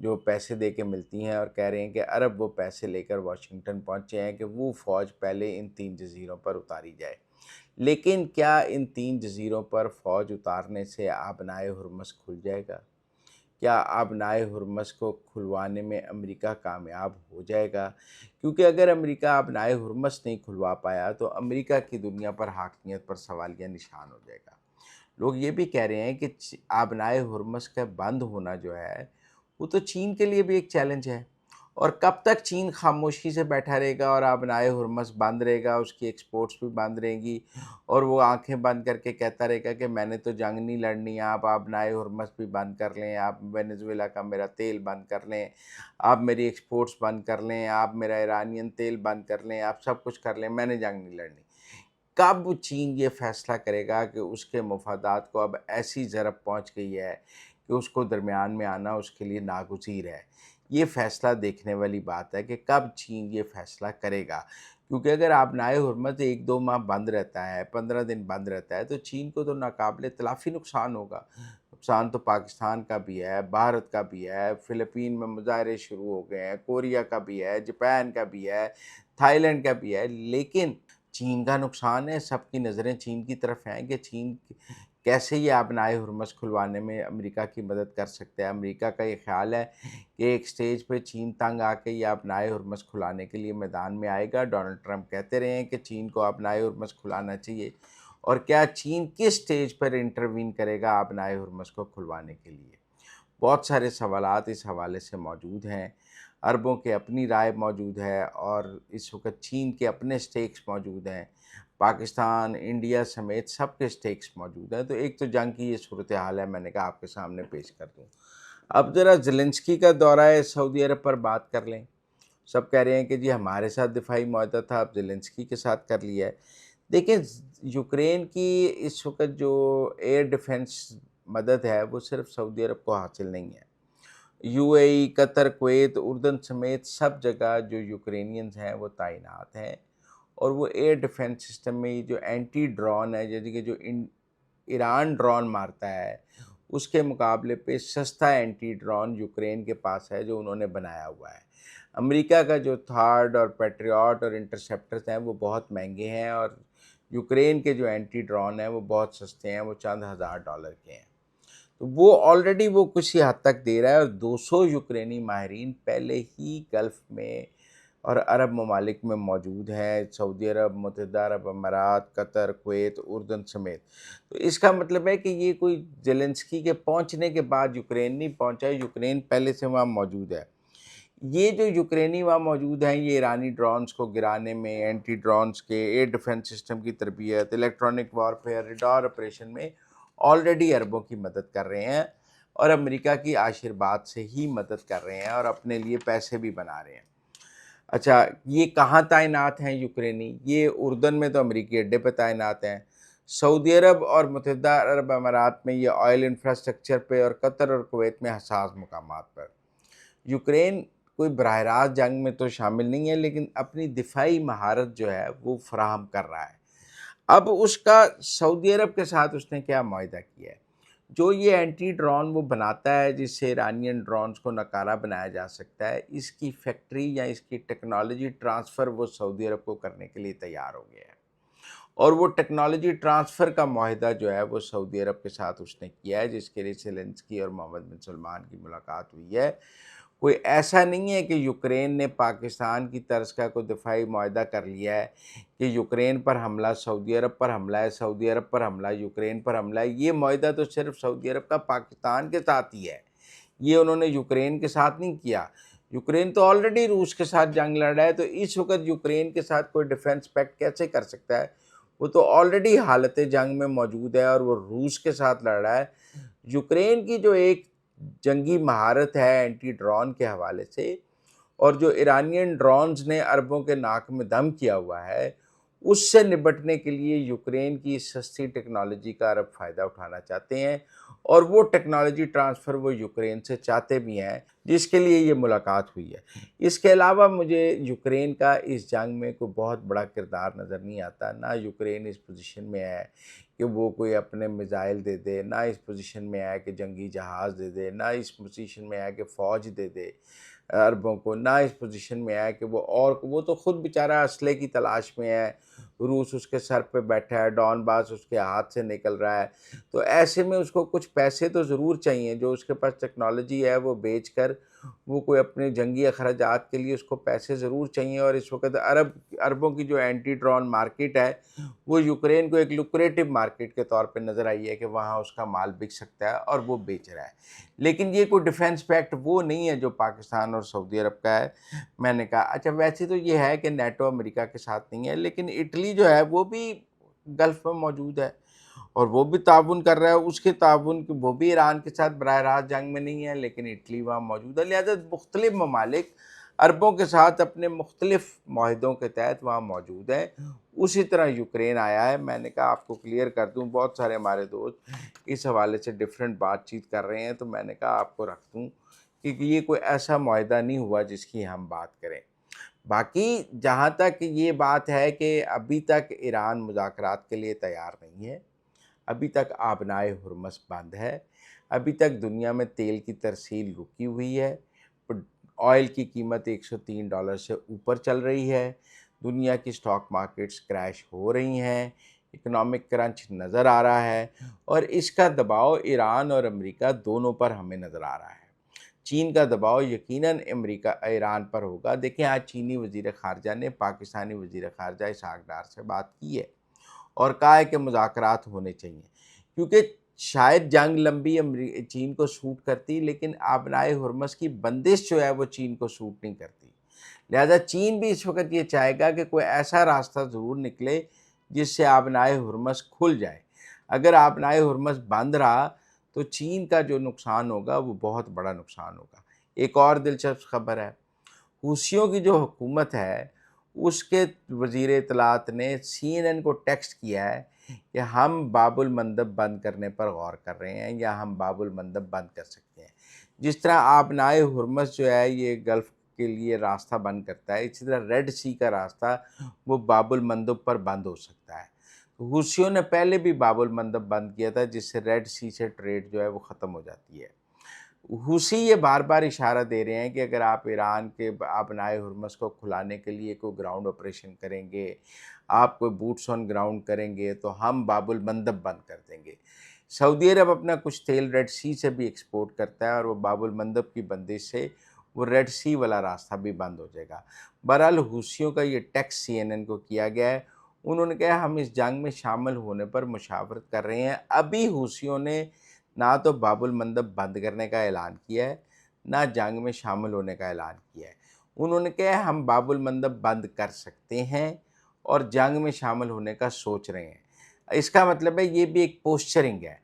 جو پیسے دے کے ملتی ہیں اور کہہ رہے ہیں کہ عرب وہ پیسے لے کر واشنگٹن پہنچے ہیں کہ وہ فوج پہلے ان 3 جزیروں پر اتاری جائے۔ لیکن کیا ان 3 جزیروں پر فوج اتارنے سے آبنائے ہرمز کھل جائے گا؟ کیا آبنائے ہرمز کو کھلوانے میں امریکہ کامیاب ہو جائے گا؟ کیونکہ اگر امریکہ آبنائے ہرمز نہیں کھلوا پایا تو امریکہ کی دنیا پر حاکمیت پر سوالیہ نشان ہو جائے گا۔ لوگ یہ بھی کہہ رہے ہیں کہ آبنائے ہرمز کا بند ہونا جو ہے وہ تو چین کے لیے بھی ایک چیلنج ہے، اور کب تک چین خاموشی سے بیٹھا رہے گا اور آبنائے ہرمز بند رہے گا، اس کی ایکسپورٹس بھی بند رہیں گی، اور وہ آنکھیں بند کر کے کہتا رہے گا کہ میں نے تو جنگ نہیں لڑنی، آپ آبنائے ہرمز بھی بند کر لیں، آپ وینزویلا کا میرا تیل بند کر لیں، آپ میری ایکسپورٹس بند کر لیں، آپ میرا ایرانین تیل بند کر لیں، آپ سب کچھ کر لیں، میں نے جنگ نہیں لڑنی۔ کب چین یہ فیصلہ کرے گا کہ اس کے مفادات کو اب ایسی ضرب پہنچ گئی ہے کہ اس کو درمیان میں آنا اس کے لیے ناگزیر ہے؟ یہ فیصلہ دیکھنے والی بات ہے کہ کب چین یہ فیصلہ کرے گا، کیونکہ اگر آبنائے حرمت 1-2 ماہ بند رہتا ہے، 15 دن بند رہتا ہے، تو چین کو تو ناقابل تلافی نقصان ہوگا۔ نقصان تو پاکستان کا بھی ہے، بھارت کا بھی ہے، فلپین میں مظاہرے شروع ہو گئے ہیں، کوریا کا بھی ہے، جاپان کا بھی ہے، تھائی لینڈ کا بھی ہے، لیکن چین کا نقصان ہے۔ سب کی نظریں چین کی طرف ہیں کہ چین کیسے یہ آبنائے ہرمز کھلوانے میں امریکہ کی مدد کر سکتا ہے۔ امریکہ کا یہ خیال ہے کہ ایک سٹیج پہ چین تنگ آ کے یہ آبنائے ہرمز کھلانے کے لیے میدان میں آئے گا۔ ڈونلڈ ٹرمپ کہتے رہے ہیں کہ چین کو آبنائے ہرمز کھلانا چاہیے، اور کیا چین کس سٹیج پر انٹروین کرے گا آبنائے ہرمز کو کھلوانے کے لیے؟ بہت سارے سوالات اس حوالے سے موجود ہیں۔ عربوں کے اپنی رائے موجود ہے، اور اس وقت چین کے اپنے سٹیکس موجود ہیں، پاکستان، انڈیا سمیت سب کے سٹیکس موجود ہیں۔ تو ایک تو جنگ کی یہ صورتحال ہے، میں نے کہا آپ کے سامنے پیش کر دوں۔ اب ذرا زیلنسکی کا دورہ سعودی عرب پر بات کر لیں۔ سب کہہ رہے ہیں کہ جی ہمارے ساتھ دفاعی معاہدہ تھا، اب زیلنسکی کے ساتھ کر لیا ہے۔ دیکھیں، یوکرین کی اس وقت جو ایئر ڈیفنس مدد ہے وہ صرف سعودی عرب کو حاصل نہیں ہے۔ You a E, Qatar, Kuwait, اردن سمیت سب جگہ جو یوکرینینز ہیں وہ تعینات ہیں، اور وہ ایئر ڈیفنس سسٹم میں جو اینٹی ڈرون ہے، جیسے کہ جو ایران ڈرون مارتا ہے، اس کے مقابلے پہ سستا اینٹی ڈرون یوکرین کے پاس ہے جو انہوں نے بنایا ہوا ہے۔ امریکہ کا جو تھارڈ اور پیٹریاٹ اور انٹرسیپٹرز ہیں وہ بہت مہنگے ہیں، اور یوکرین کے جو اینٹی ڈرون ہیں وہ بہت سستے ہیں، وہ چند ہزار ڈالر کے ہیں۔ تو وہ آلریڈی وہ کچھ حد تک دے رہا ہے، اور 200 یوکرینی ماہرین پہلے ہی گلف میں اور عرب ممالک میں موجود ہیں، سعودی عرب، متحدہ عرب امارات، قطر، کویت، اردن سمیت۔ تو اس کا مطلب ہے کہ یہ کوئی زیلنسکی کے پہنچنے کے بعد یوکرین نہیں پہنچا، یوکرین پہلے سے وہاں موجود ہے۔ یہ جو یوکرینی وہاں موجود ہیں، یہ ایرانی ڈرونز کو گرانے میں، اینٹی ڈرونز کے ایئر ڈیفنس سسٹم کی تربیت، الیکٹرانک وارفیئر، ریڈار آپریشن میں آلریڈی عربوں کی مدد کر رہے ہیں، اور امریکہ کی آشیرواد سے ہی مدد کر رہے ہیں، اور اپنے لیے پیسے بھی بنا رہے ہیں۔ اچھا، یہ کہاں تعینات ہیں یوکرینی؟ یہ اردن میں تو امریکی اڈے پہ تعینات ہیں، سعودی عرب اور متحدہ عرب امارات میں یہ آئل انفراسٹرکچر پہ، اور قطر اور کویت میں حساس مقامات پر۔ یوکرین کوئی براہ راست جنگ میں تو شامل نہیں ہے، لیکن اپنی دفاعی مہارت جو ہے وہ فراہم کر رہا ہے۔ اب اس کا سعودی عرب کے ساتھ اس نے کیا معاہدہ کیا ہے؟ جو یہ اینٹی ڈرون وہ بناتا ہے جس سے ایرانین ڈرونز کو ناکارہ بنایا جا سکتا ہے، اس کی فیکٹری یا اس کی ٹیکنالوجی ٹرانسفر وہ سعودی عرب کو کرنے کے لیے تیار ہو گیا ہے، اور وہ ٹیکنالوجی ٹرانسفر کا معاہدہ جو ہے وہ سعودی عرب کے ساتھ اس نے کیا ہے، جس کے لیے زیلنسکی اور محمد بن سلمان کی ملاقات ہوئی ہے۔ کوئی ایسا نہیں ہے کہ یوکرین نے پاکستان کی طرز کا کوئی دفاعی معاہدہ کر لیا ہے کہ یوکرین پر حملہ سعودی عرب پر حملہ ہے، سعودی عرب پر حملہ یوکرین پر حملہ ہے۔ یہ معاہدہ تو صرف سعودی عرب کا پاکستان کے ساتھ ہی ہے، یہ انہوں نے یوکرین کے ساتھ نہیں کیا۔ یوکرین تو آلریڈی روس کے ساتھ جنگ لڑ رہا ہے، تو اس وقت یوکرین کے ساتھ کوئی ڈیفنس پیکٹ کیسے کر سکتا ہے؟ وہ تو آلریڈی حالت جنگ میں موجود ہے، اور وہ روس کے ساتھ لڑ رہا ہے۔ یوکرین کی جو ایک جنگی مہارت ہے اینٹی ڈرون کے حوالے سے، اور جو ایرانین ڈرونز نے عربوں کے ناک میں دم کیا ہوا ہے، اس سے نپٹنے کے لیے یوکرین کی سستی ٹیکنالوجی کا عرب فائدہ اٹھانا چاہتے ہیں، اور وہ ٹیکنالوجی ٹرانسفر وہ یوکرین سے چاہتے بھی ہیں، جس کے لیے یہ ملاقات ہوئی ہے۔ اس کے علاوہ مجھے یوکرین کا اس جنگ میں کوئی بہت بڑا کردار نظر نہیں آتا، نہ یوکرین اس پوزیشن میں ہے کہ وہ کوئی اپنے میزائل دے دے، نہ اس پوزیشن میں ہے کہ جنگی جہاز دے دے، نہ اس پوزیشن میں ہے کہ فوج دے دے عربوں کو، نہ اس پوزیشن میں ہے کہ وہ تو خود بیچارہ اسلحے کی تلاش میں ہے، روس اس کے سر پہ بیٹھا ہے، ڈون باس اس کے ہاتھ سے نکل رہا ہے، تو ایسے میں اس کو کچھ پیسے تو ضرور چاہیے، جو اس کے پاس ٹیکنالوجی ہے وہ بیچ کر وہ کوئی اپنے جنگی اخراجات کے لیے اس کو پیسے ضرور چاہیے، اور اس وقت عربوں کی جو اینٹی ڈرون مارکیٹ ہے وہ یوکرین کو ایک لوکریٹو مارکیٹ کے طور پہ نظر آئی ہے کہ وہاں اس کا مال بک سکتا ہے اور وہ بیچ رہا ہے۔ لیکن یہ کوئی ڈیفنس پیکٹ وہ نہیں ہے جو پاکستان اور سعودی عرب کا ہے۔ میں نے کہا اچھا ویسے تو یہ ہے کہ نیٹو امریکہ کے ساتھ نہیں ہے، لیکن اٹلی جو ہے وہ بھی گلف میں موجود ہے اور وہ بھی تعاون کر رہا ہے، اس کے تعاون وہ بھی ایران کے ساتھ براہ راست جنگ میں نہیں ہے، لیکن اٹلی وہاں موجود ہے، لہذا مختلف ممالک عربوں کے ساتھ اپنے مختلف معاہدوں کے تحت وہاں موجود ہیں۔ اسی طرح یوکرین آیا ہے۔ میں نے کہا آپ کو کلیئر کر دوں، بہت سارے ہمارے دوست اس حوالے سے ڈیفرنٹ بات چیت کر رہے ہیں، تو میں نے کہا آپ کو رکھ دوں کہ یہ کوئی ایسا معاہدہ نہیں ہوا جس کی ہم بات کریں۔ باقی جہاں تک یہ بات ہے کہ ابھی تک ایران مذاکرات کے لیے تیار نہیں ہے، ابھی تک آبنائے ہرمز بند ہے، ابھی تک دنیا میں تیل کی ترسیل رکی ہوئی ہے، آئل کی قیمت $103 سے اوپر چل رہی ہے، دنیا کی سٹاک مارکیٹس کریش ہو رہی ہیں، اکنامک کرنچ نظر آ رہا ہے، اور اس کا دباؤ ایران اور امریکہ دونوں پر ہمیں نظر آ رہا ہے۔ چین کا دباؤ یقیناً ایران پر ہوگا۔ دیکھیں آج چینی وزیر خارجہ نے پاکستانی وزیر خارجہ اسحاق ڈار سے بات کی ہے اور کہا ہے کہ مذاکرات ہونے چاہیے، کیونکہ شاید جنگ لمبی چین کو سوٹ کرتی، لیکن آبنائے ہرمز کی بندش جو ہے وہ چین کو سوٹ نہیں کرتی، لہذا چین بھی اس وقت یہ چاہے گا کہ کوئی ایسا راستہ ضرور نکلے جس سے آبنائے ہرمز کھل جائے۔ اگر آبنائے ہرمز بند رہا تو چین کا جو نقصان ہوگا وہ بہت بڑا نقصان ہوگا۔ ایک اور دلچسپ خبر ہے، حوثیوں کی جو حکومت ہے اس کے وزیر اطلاعات نے سی این این کو ٹیکسٹ کیا ہے کہ ہم باب المندب بند کرنے پر غور کر رہے ہیں، یا ہم باب المندب بند کر سکتے ہیں۔ جس طرح آبنائے ہرمز جو ہے یہ گلف کے لیے راستہ بند کرتا ہے، اسی طرح ریڈ سی کا راستہ وہ باب المندب پر بند ہو سکتا ہے۔ حوثیوں نے پہلے بھی باب المندب بند کیا تھا، جس سے ریڈ سی سے ٹریڈ جو ہے وہ ختم ہو جاتی ہے۔ حوثی یہ بار بار اشارہ دے رہے ہیں کہ اگر آپ ایران کے آبنائے ہرمز کو کھلانے کے لیے کوئی گراؤنڈ آپریشن کریں گے، آپ کوئی بوٹس آن گراؤنڈ کریں گے تو ہم باب المندب بند کر دیں گے۔ سعودی عرب اپنا کچھ تیل ریڈ سی سے بھی ایکسپورٹ کرتا ہے، اور وہ باب المندب کی بندش سے وہ ریڈ سی والا راستہ بھی بند ہو جائے گا۔ بہرحال حوثیوں کا یہ ٹیکس سی این این کو کیا گیا ہے، انہوں نے کہا ہم اس جنگ میں شامل ہونے پر مشاورت کر رہے ہیں۔ ابھی حوثیوں نے نہ تو باب المندب بند کرنے کا اعلان کیا ہے، نہ جنگ میں شامل ہونے کا اعلان کیا ہے۔ انہوں نے کہا ہم باب المندب بند کر سکتے ہیں اور جنگ میں شامل ہونے کا سوچ رہے ہیں۔ اس کا مطلب ہے یہ بھی ایک پوسچرنگ ہے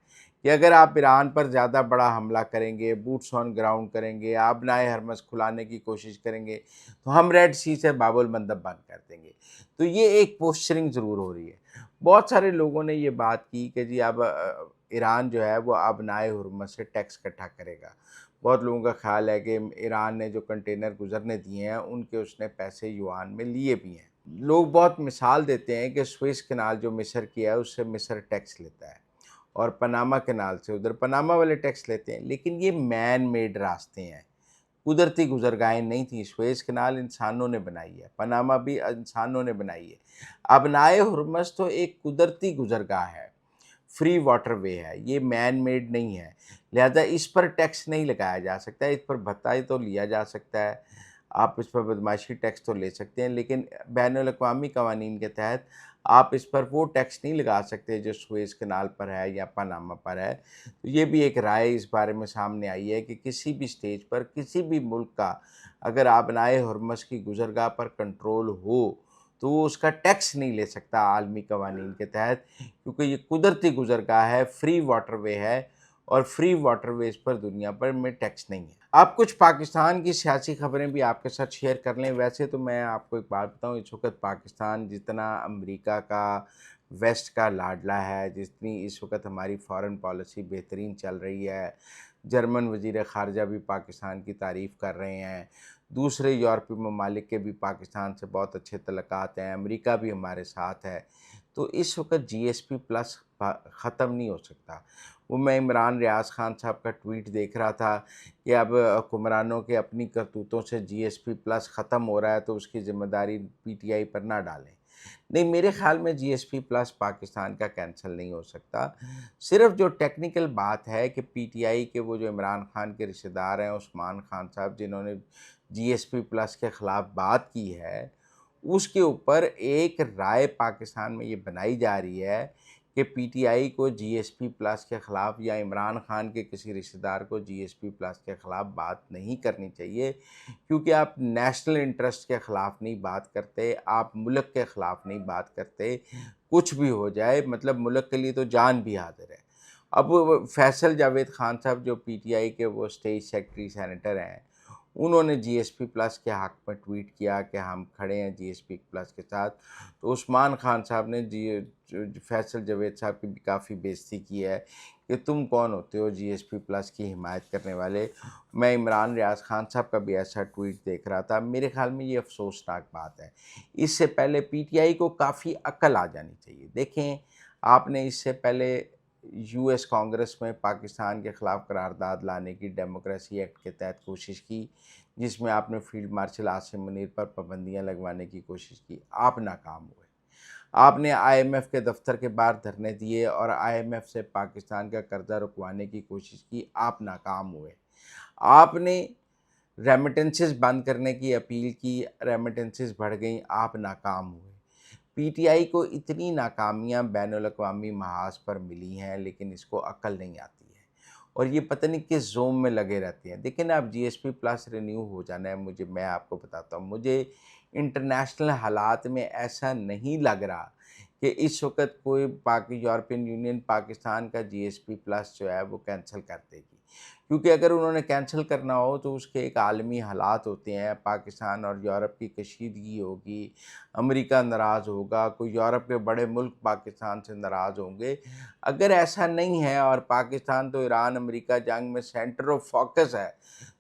کہ اگر آپ ایران پر زیادہ بڑا حملہ کریں گے، بوٹس آن گراؤنڈ کریں گے، آبنائے ہرمز کھلانے کی کوشش کریں گے، تو ہم ریڈ سی سے باب المندب بند کر دیں گے۔ تو یہ ایک پوسچرنگ ضرور ہو رہی ہے۔ بہت سارے لوگوں نے یہ بات کی کہ جی اب ایران جو ہے وہ آبنائے ہرمز سے ٹیکس اکٹھا کرے گا۔ بہت لوگوں کا خیال ہے کہ ایران نے جو کنٹینر گزرنے دیے ہیں ان کے اس نے پیسے یوان میں لیے بھی ہیں۔ لوگ بہت مثال دیتے ہیں کہ سوئس کینال جو مصر کی ہے اس سے مصر ٹیکس لیتا ہے، اور پناما کینال سے ادھر پناما والے ٹیکس لیتے ہیں، لیکن یہ مین میڈ راستے ہیں، قدرتی گزرگاہیں نہیں تھیں۔ سوئس کینال انسانوں نے بنائی ہے، پناما بھی انسانوں نے بنائی ہے۔ آبنائے ہرمز تو ایک قدرتی گزرگاہ ہے، فری واٹر وے ہے، یہ مین میڈ نہیں ہے، لہذا اس پر ٹیکس نہیں لگایا جا سکتا۔ اس پر بھتہ تو لیا جا سکتا ہے، آپ اس پر بدمعاشی ٹیکس تو لے سکتے ہیں، لیکن بین الاقوامی قوانین کے تحت آپ اس پر وہ ٹیکس نہیں لگا سکتے جو سوئس کینال پر ہے یا پاناما پر ہے۔ تو یہ بھی ایک رائے اس بارے میں سامنے آئی ہے کہ کسی بھی سٹیج پر کسی بھی ملک کا اگر آبنائے ہرمز کی گزرگاہ پر کنٹرول ہو تو وہ اس کا ٹیکس نہیں لے سکتا عالمی قوانین کے تحت، کیونکہ یہ قدرتی گزرگاہ ہے، فری واٹر وے ہے، اور فری واٹر ویز پر دنیا پر میں ٹیکس نہیں ہے۔ آپ کچھ پاکستان کی سیاسی خبریں بھی آپ کے ساتھ شیئر کر لیں. ویسے تو میں آپ کو ایک بات بتاؤں, اس وقت پاکستان جتنا امریکہ کا ویسٹ کا لاڈلا ہے, جتنی اس وقت ہماری فارن پالیسی بہترین چل رہی ہے, جرمن وزیر خارجہ بھی پاکستان کی تعریف کر رہے ہیں, دوسرے یورپی ممالک کے بھی پاکستان سے بہت اچھے تعلقات ہیں, امریکہ بھی ہمارے ساتھ ہے, تو اس وقت جی ایس پی پلس ختم نہیں ہو سکتا. وہ میں عمران ریاض خان صاحب کا ٹویٹ دیکھ رہا تھا کہ اب حکمرانوں کے اپنی کرتوتوں سے جی ایس پی پلس ختم ہو رہا ہے تو اس کی ذمہ داری پی ٹی آئی پر نہ ڈالیں. نہیں, میرے خیال میں جی ایس پی پلس پاکستان کا کینسل نہیں ہو سکتا. صرف جو ٹیکنیکل بات ہے کہ پی ٹی آئی کے وہ جو عمران خان کے رشتہ دار ہیں, عثمان خان صاحب, جنہوں نے جی ایس پی پلس کے خلاف بات کی ہے, اس کے اوپر ایک رائے پاکستان میں یہ بنائی جا رہی ہے کہ پی ٹی آئی کو جی ایس پی پلس کے خلاف یا عمران خان کے کسی رشتہ دار کو جی ایس پی پلس کے خلاف بات نہیں کرنی چاہیے, کیونکہ آپ نیشنل انٹرسٹ کے خلاف نہیں بات کرتے, آپ ملک کے خلاف نہیں بات کرتے. کچھ بھی ہو جائے, مطلب ملک کے لیے تو جان بھی حاضر ہے. اب فیصل جاوید خان صاحب جو پی ٹی آئی کے وہ اسٹیٹ سیکرٹری سینیٹر ہیں, انہوں نے جی ایس پی پلس کے حق میں ٹویٹ کیا کہ ہم کھڑے ہیں جی ایس پی پلس کے ساتھ. تو عثمان خان صاحب نے فیصل جاوید صاحب کی بھی کافی بےعزتی کی ہے کہ تم کون ہوتے ہو جی ایس پی پلس کی حمایت کرنے والے. میں عمران ریاض خان صاحب کا بھی ایسا ٹویٹ دیکھ رہا تھا. میرے خیال میں یہ افسوسناک بات ہے. اس سے پہلے پی ٹی آئی کو کافی عقل آ جانی چاہیے. دیکھیں, آپ نے اس سے پہلے یو ایس کانگریس میں پاکستان کے خلاف قرارداد لانے کی ڈیموکریسی ایکٹ کے تحت کوشش کی, جس میں آپ نے فیلڈ مارشل عاصم منیر پر پابندیاں لگوانے کی کوشش کی, آپ ناکام ہوئے. آپ نے آئی ایم ایف کے دفتر کے باہر دھرنے دیے اور آئی ایم ایف سے پاکستان کا قرضہ رکوانے کی کوشش کی, آپ ناکام ہوئے. آپ نے ریمیٹنسز بند کرنے کی اپیل کی, ریمیٹنسز بڑھ گئیں, آپ ناکام ہوئے. پی ٹی آئی کو اتنی ناکامیاں بین الاقوامی محاذ پر ملی ہیں, لیکن اس کو عقل نہیں آتی ہے اور یہ پتہ نہیں کس زوم میں لگے رہتے ہیں. دیکھیں نا, اب جی ایس پی پلس رینیو ہو جانا ہے. میں آپ کو بتاتا ہوں, مجھے انٹرنیشنل حالات میں ایسا نہیں لگ رہا کہ اس وقت کوئی یورپین یونین پاکستان کا جی ایس پی پلس جو ہے وہ کینسل کر دے گی, کیونکہ اگر انہوں نے کینسل کرنا ہو تو اس کے ایک عالمی حالات ہوتے ہیں. پاکستان اور یورپ کی کشیدگی ہوگی, امریکہ ناراض ہوگا, کوئی یورپ کے بڑے ملک پاکستان سے ناراض ہوں گے. اگر ایسا نہیں ہے اور پاکستان تو ایران امریکہ جنگ میں سینٹر آف فوکس ہے,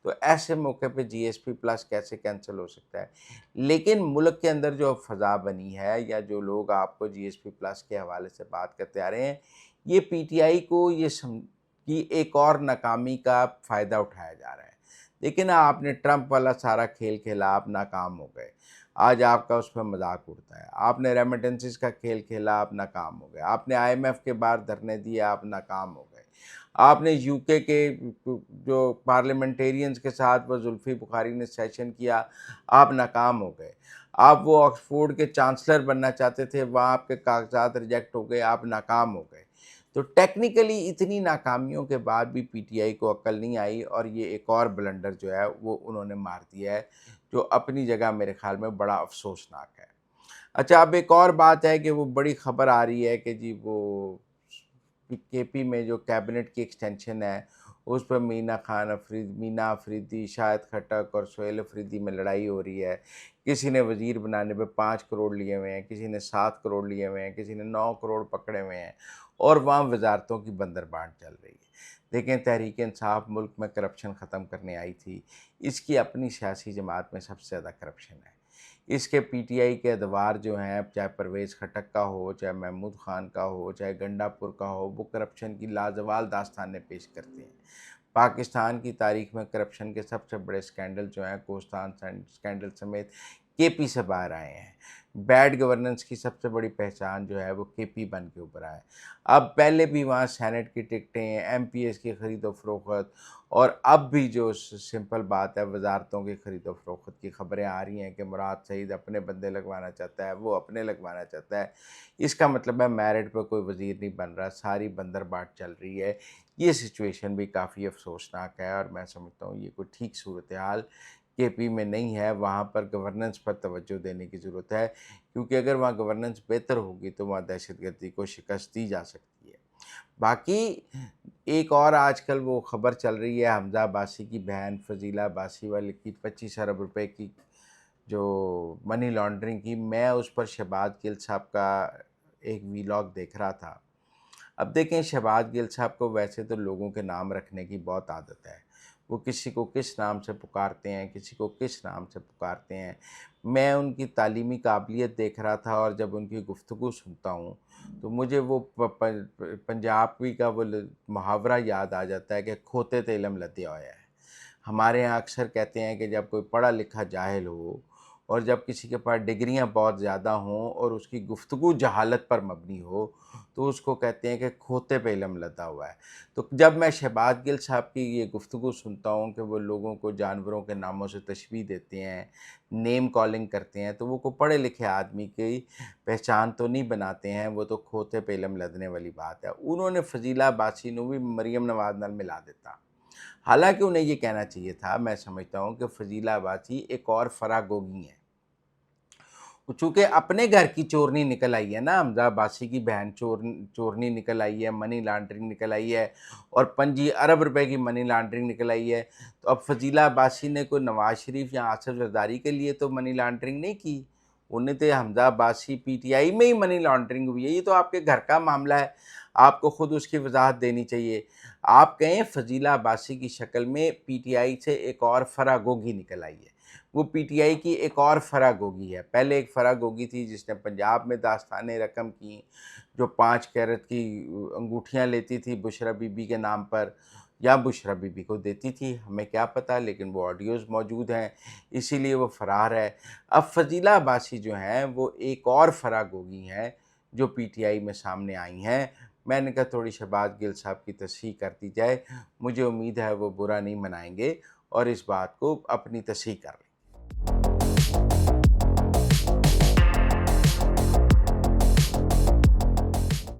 تو ایسے موقع پہ جی ایس پی پلس کیسے کینسل ہو سکتا ہے؟ لیکن ملک کے اندر جو فضا بنی ہے یا جو لوگ آپ کو جی ایس پی پلس کے حوالے سے بات کرتے آ رہے ہیں, یہ پی ٹی آئی کو یہ کی ایک اور ناکامی کا فائدہ اٹھایا جا رہا ہے. لیکن آپ نے ٹرمپ والا سارا کھیل کھیلا, آپ ناکام ہو گئے. آج آپ کا اس پہ مذاق اڑتا ہے. آپ نے ریمیٹنسز کا کھیل کھیلا, آپ ناکام ہو گئے. آپ نے آئی ایم ایف کے باہر دھرنے دیے, آپ ناکام ہو گئے. آپ نے یو کے جو پارلیمنٹیرینز کے ساتھ وہ زلفی بخاری نے سیشن کیا, آپ ناکام ہو گئے. آپ وہ آکسفورڈ کے چانسلر بننا چاہتے تھے, وہاں آپ کے کاغذات ریجیکٹ ہو گئے, آپ ناکام ہو گئے. تو ٹیکنیکلی اتنی ناکامیوں کے بعد بھی پی ٹی آئی کو عقل نہیں آئی اور یہ ایک اور بلنڈر جو ہے وہ انہوں نے مار دیا ہے, جو اپنی جگہ میرے خیال میں بڑا افسوسناک ہے. اچھا, اب ایک اور بات ہے کہ وہ بڑی خبر آ رہی ہے کہ جی وہ کے پی میں جو کیبنٹ کی ایکسٹینشن ہے, اس پہ مینا افریدی, شاہد خٹک اور سہیل افریدی میں لڑائی ہو رہی ہے. کسی نے وزیر بنانے پہ 5 کروڑ لیے ہوئے ہیں, کسی نے 7 کروڑ لیے ہوئے ہیں, کسی نے 9 کروڑ پکڑے ہوئے ہیں, اور وہاں وزارتوں کی بندر بانٹ چل رہی ہے. دیکھیں, تحریک انصاف ملک میں کرپشن ختم کرنے آئی تھی. اس کی اپنی سیاسی جماعت میں سب سے زیادہ کرپشن ہے. اس کے پی ٹی آئی کے ادوار جو ہیں, چاہے پرویز خٹک کا ہو, چاہے محمود خان کا ہو, چاہے گنڈا پور کا ہو, وہ کرپشن کی لازوال داستانیں پیش کرتے ہیں. پاکستان کی تاریخ میں کرپشن کے سب سے بڑے سکینڈل جو ہیں, کوستان سکینڈل سمیت, کے پی سے باہر آئے ہیں. بیڈ گورننس کی سب سے بڑی پہچان جو ہے وہ کے پی بن کے اوپر آئے. اب پہلے بھی وہاں سینٹ کی ٹکٹیں, ایم پی ایس کی خرید و فروخت, اور اب بھی جو سمپل بات ہے وزارتوں کی خرید و فروخت کی خبریں آ رہی ہیں کہ مراد سعید اپنے بندے لگوانا چاہتا ہے, وہ اپنے لگوانا چاہتا ہے. اس کا مطلب ہے میرٹ پہ کوئی وزیر نہیں بن رہا, ساری بندر بانٹ چل رہی ہے. یہ سچویشن بھی کافی افسوسناک ہے اور میں سمجھتا ہوں یہ کوئی ٹھیک صورتحال کے پی میں نہیں ہے. وہاں پر گورننس پر توجہ دینے کی ضرورت ہے, کیونکہ اگر وہاں گورننس بہتر ہوگی تو وہاں دہشت گردی کو شکست دی جا سکتی ہے. باقی ایک اور آج کل وہ خبر چل رہی ہے حمزہ عباسی کی بہن فضیلہ عباسی والے کی 25 ارب روپے کی جو منی لانڈرنگ کی. میں اس پر شہباز گل صاحب کا ایک ویلاگ دیکھ رہا تھا. اب دیکھیں شہباز گل صاحب کو ویسے تو لوگوں کے نام رکھنے کی بہت عادت ہے. وہ کسی کو کس نام سے پکارتے ہیں، کسی کو کس نام سے پکارتے ہیں. میں ان کی تعلیمی قابلیت دیکھ رہا تھا اور جب ان کی گفتگو سنتا ہوں تو مجھے وہ پنجابی کا وہ محاورہ یاد آ جاتا ہے کہ کھوتے تے علم لدیا ہوا ہے. ہمارے ہاں اکثر کہتے ہیں کہ جب کوئی پڑھا لکھا جاہل ہو اور جب کسی کے پاس ڈگریاں بہت زیادہ ہوں اور اس کی گفتگو جہالت پر مبنی ہو تو اس کو کہتے ہیں کہ کھوتے پہ علم لدا ہوا ہے. تو جب میں شہباز گل صاحب کی یہ گفتگو سنتا ہوں کہ وہ لوگوں کو جانوروں کے ناموں سے تشبیہ دیتے ہیں، نیم کالنگ کرتے ہیں، تو وہ کو پڑھے لکھے آدمی کی پہچان تو نہیں بناتے ہیں، وہ تو کھوتے پہ علم لدنے والی بات ہے. انہوں نے فضیلہ عباسی نو بھی مریم نواز نال ملا دیتا. حالانکہ انہیں یہ کہنا چاہیے تھا، میں سمجھتا ہوں کہ فضیلہ عباسی ایک اور فرا گوگی ہیں. چونکہ اپنے گھر کی چورنی نکل آئی ہے نا، حمزہ عباسی کی بہن چورنی نکل آئی ہے، منی لانڈرنگ نکل آئی ہے اور 25 ارب روپے کی منی لانڈرنگ نکل آئی ہے. تو اب فضیلہ عباسی نے کوئی نواز شریف یا آصف زرداری کے لیے تو منی لانڈرنگ نہیں کی، انہیں تو حمزہ عباسی پی ٹی آئی میں ہی منی لانڈرنگ ہوئی ہے. یہ تو آپ کے گھر کا معاملہ ہے، آپ کو خود اس کی وضاحت دینی چاہیے. آپ کہیں فضیلہ عباسی کی شکل میں پی ٹی آئی سے ایک اور فرا گوگی نکل آئی ہے. وہ پی ٹی آئی کی ایک اور فرا گوگی ہے. پہلے ایک فرا گوگی تھی جس نے پنجاب میں داستان رقم کی، جو 5 کیرٹ کی انگوٹھیاں لیتی تھی بشرا بی بی کے نام پر، یا بشرا بی بی کو دیتی تھی، ہمیں کیا پتہ، لیکن وہ آڈیوز موجود ہیں، اسی لیے وہ فرار ہے. اب فضیلہ عباسی جو ہیں وہ ایک اور فرا گوگی ہیں جو پی ٹی آئی میں سامنے آئی ہیں. میں نے کہا تھوڑی شہباز گل صاحب کی تصحیح کر دی جائے. مجھے امید ہے وہ برا نہیں منائیں گے اور اس بات کو اپنی تصحیح کر لیں.